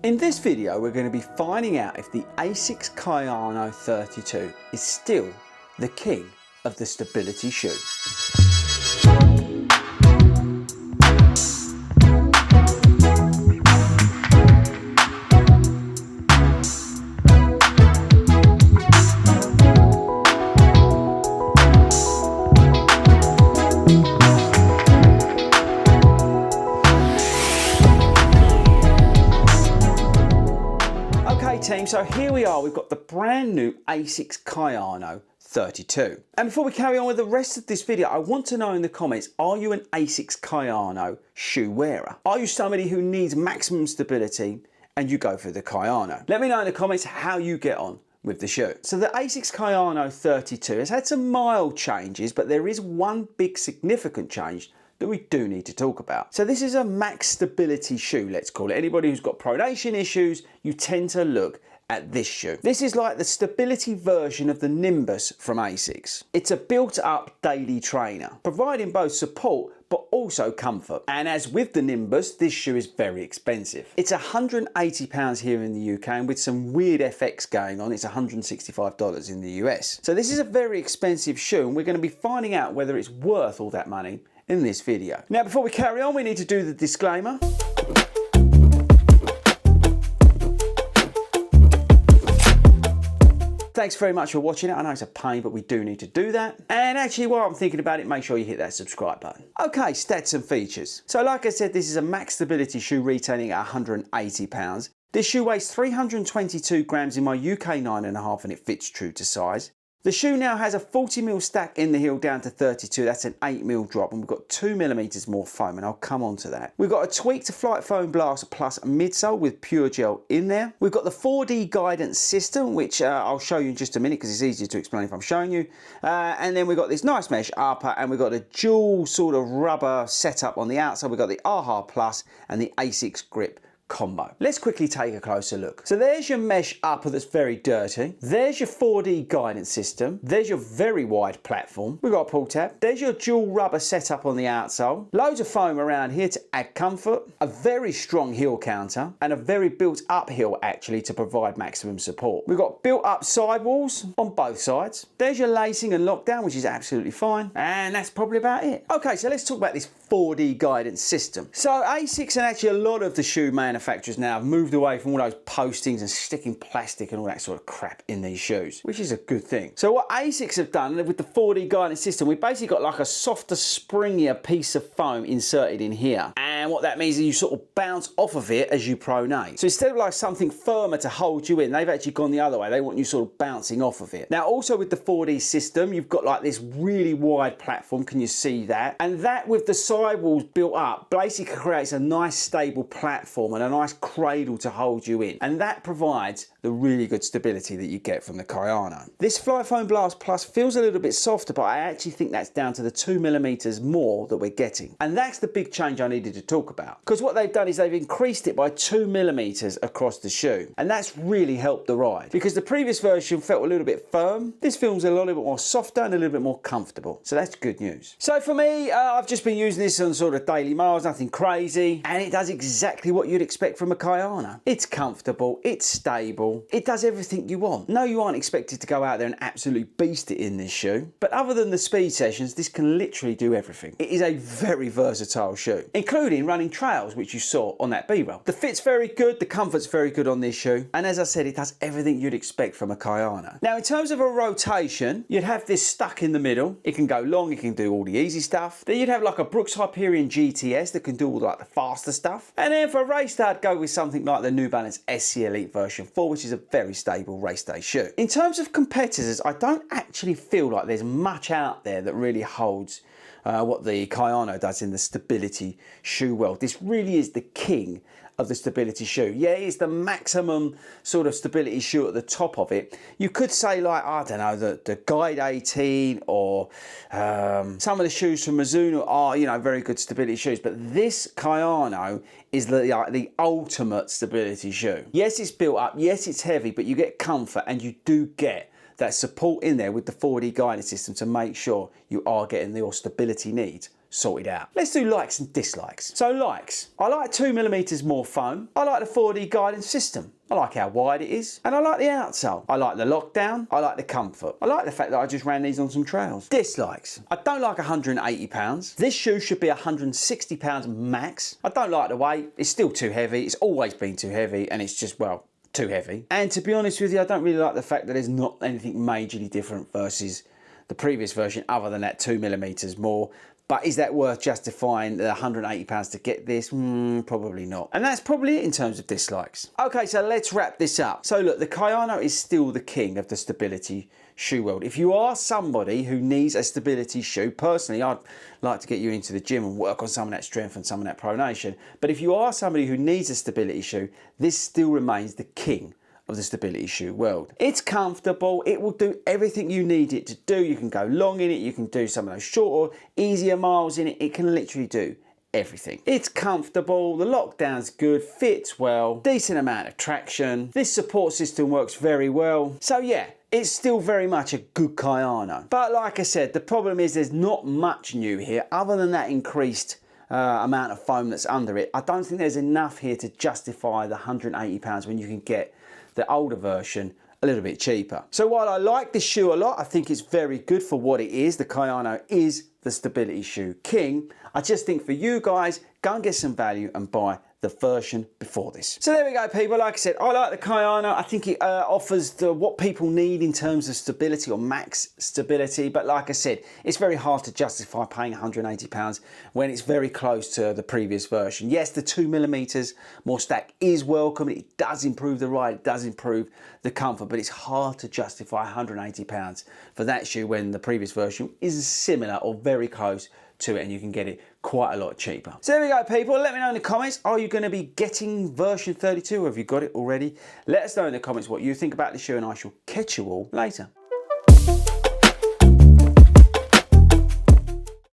In this video we're going to be finding out if the ASICS Kayano 32 is still the king of the stability shoe. Team, so here we are, we've got the brand new ASICS Kayano 32. And before we carry on with the rest of this video, I want to know in the comments, are you an ASICS Kayano shoe wearer? Are you somebody who needs maximum stability and you go for the Kayano? Let me know in the comments how you get on with the shoe. So the ASICS Kayano 32 has had some mild changes, but there is one big significant change that we do need to talk about. So this is a max stability shoe, let's call it. Anybody who's got pronation issues, you tend to look at this shoe. This is like the stability version of the Nimbus from ASICS. It's a built-up daily trainer, providing both support but also comfort. And as with the Nimbus, this shoe is very expensive. It's £180 here in the UK, and with some weird FX going on, it's $165 in the US. So this is a very expensive shoe, and we're going to be finding out whether it's worth all that money in this video. Now, before we carry on, we need to do the disclaimer. Thanks very much for watching it. I know it's a pain, but we do need to do that. And actually, while I'm thinking about it, make sure you hit that subscribe button. Okay, stats and features. So like I said, this is a max stability shoe retailing at £180. This shoe weighs 322 grams in my UK 9.5 and it fits true to size. The shoe now has a 40mm stack in the heel down to 32, that's an 8mm drop, and we've got 2mm more foam, and I'll come on to that. We've got a tweaked Flight Foam Blast Plus midsole with pure gel in there. We've got the FORDY guidance system, which I'll show you in just a minute because it's easier to explain if I'm showing you. And then we've got this nice mesh upper, and we've got a dual sort of rubber setup on the outside. We've got the AHA Plus and the ASICS Grip combo. Let's quickly take a closer look. So there's your mesh upper that's very dirty. There's your 4D guidance system. There's your very wide platform. We've got a pull tab. There's your dual rubber setup on the outsole. Loads of foam around here to add comfort. A very strong heel counter and a very built up heel actually to provide maximum support. We've got built up sidewalls on both sides. There's your lacing and lockdown, which is absolutely fine. And that's probably about it. Okay, so let's talk about this 4D guidance system. So ASICS and actually a lot of the shoe manufacturers now have moved away from all those postings and sticking plastic and all that sort of crap in these shoes, which is a good thing. So what ASICS have done with the 4D guidance system, we've basically got like a softer, springier piece of foam inserted in here. And what that means is you sort of bounce off of it as you pronate. So instead of like something firmer to hold you in, they've actually gone the other way. They want you sort of bouncing off of it. Now also with the 4D system, you've got like this really wide platform. Can you see that? And that with the sidewalls built up basically creates a nice stable platform and a nice cradle to hold you in. And that provides the really good stability that you get from the Kayano. This Flight Foam Blast Plus feels a little bit softer, but I actually think that's down to the 2mm more that we're getting. And that's the big change I needed to talk about. Because what they've done is they've increased it by 2mm across the shoe. And that's really helped the ride. Because the previous version felt a little bit firm. This feels a little bit more softer and a little bit more comfortable. So that's good news. So for me, I've just been using this on sort of daily miles, nothing crazy. And it does exactly what you'd expect from a Kayano. It's comfortable, it's stable, it does everything you want. No, you aren't expected to go out there and absolutely beast it in this shoe. But other than the speed sessions, this can literally do everything. It is a very versatile shoe, including running trails, which you saw on that B-roll. The fit's very good, the comfort's very good on this shoe. And as I said, it does everything you'd expect from a Kayano. Now, in terms of a rotation, you'd have this stuck in the middle. It can go long, it can do all the easy stuff. Then you'd have like a Brooks Hyperion GTS that can do all like the faster stuff. And then for a race day, I'd go with something like the New Balance SC Elite version 4, which is a very stable race day shoe. In terms of competitors, I don't actually feel like there's much out there that really holds what the Kayano does in the stability shoe world. This really is the king of the stability shoe. Yeah, it's the maximum sort of stability shoe at the top of it. You could say like, I don't know, the Guide 18 or some of the shoes from Mizuno are, you know, very good stability shoes, but this Kayano is the ultimate stability shoe. Yes, it's built up, yes, it's heavy, but you get comfort and you do get that support in there with the 4D guidance system to make sure you are getting your stability needs sorted out. Let's do likes and dislikes. So likes, I like 2mm more foam. I like the FORDY guidance system. I like how wide it is, and I like the outsole. I like the lockdown, I like the comfort. I like the fact that I just ran these on some trails. Dislikes, I don't like £180. This shoe should be £160 max. I don't like the weight, it's still too heavy. It's always been too heavy, and it's just, well, too heavy. And to be honest with you, I don't really like the fact that there's not anything majorly different versus the previous version other than that 2mm more. But is that worth justifying the £180 to get this? Probably not. And that's probably it in terms of dislikes. Okay, so let's wrap this up. So look, the Kayano is still the king of the stability shoe world. If you are somebody who needs a stability shoe, personally, I'd like to get you into the gym and work on some of that strength and some of that pronation. But if you are somebody who needs a stability shoe, this still remains the king of the stability shoe world. It's comfortable, it will do everything you need it to do. You can go long in it, you can do some of those shorter, easier miles in it. It can literally do everything. It's comfortable, the lockdown's good, fits well, decent amount of traction. This support system works very well. So yeah, it's still very much a good Kayano. But like I said, the problem is there's not much new here other than that increased amount of foam that's under it. I don't think there's enough here to justify the £180 when you can get the older version a little bit cheaper. So while I like this shoe a lot, I think it's very good for what it is. The Kayano is the stability shoe king. I just think for you guys, go and get some value and buy the version before this. So there we go, people. Like I said, I like the Kayano. I think it offers what people need in terms of stability or max stability. But like I said, it's very hard to justify paying £180 when it's very close to the previous version. Yes, the 2mm more stack is welcome. It does improve the ride. It does improve the comfort. But it's hard to justify £180 for that shoe when the previous version is similar or very close to it, and you can get it quite a lot cheaper. So there we go, people. Let me know in the comments, are you going to be getting version 32 or have you got it already? Let us know in the comments what you think about the shoe, and I shall catch you all later.